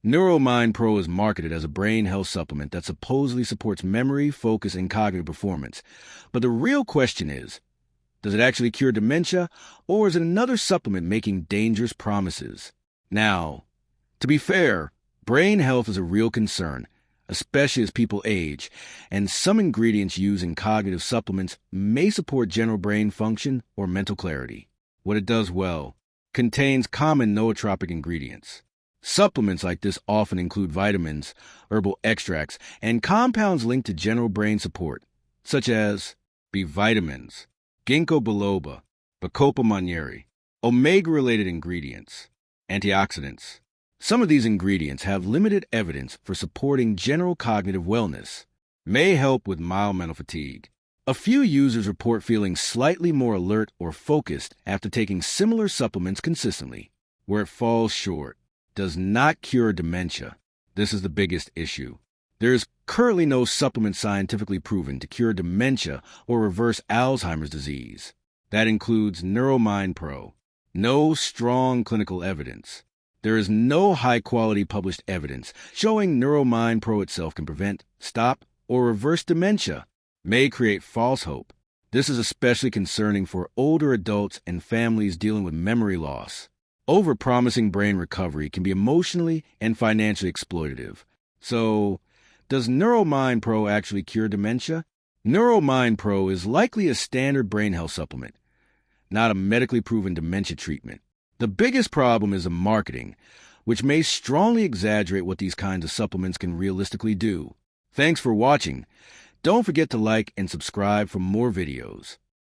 Neuro Mind Pro is marketed as a brain health supplement that supposedly supports memory, focus, and cognitive performance. But the real question is, does it actually cure dementia, or is it another supplement making dangerous promises? Now, to be fair, brain health is a real concern, especially as people age, and some ingredients used in cognitive supplements may support general brain function or mental clarity. What it does well: contains common nootropic ingredients. Supplements like this often include vitamins, herbal extracts, and compounds linked to general brain support, such as B vitamins, ginkgo biloba, bacopa monnieri, omega-related ingredients, antioxidants. Some of these ingredients have limited evidence for supporting general cognitive wellness, may help with mild mental fatigue. A few users report feeling slightly more alert or focused after taking similar supplements consistently. Where it falls short: does not cure dementia. This is the biggest issue. There is currently no supplement scientifically proven to cure dementia or reverse Alzheimer's disease. That includes Neuro Mind Pro. No strong clinical evidence. There is no high-quality published evidence showing Neuro Mind Pro itself can prevent, stop, or reverse dementia. May create false hope. This is especially concerning for older adults and families dealing with memory loss. Over-promising brain recovery can be emotionally and financially exploitative. So, does Neuro Mind Pro actually cure dementia? Neuro Mind Pro is likely a standard brain health supplement, not a medically proven dementia treatment. The biggest problem is the marketing, which may strongly exaggerate what these kinds of supplements can realistically do. Thanks for watching. Don't forget to like and subscribe for more videos.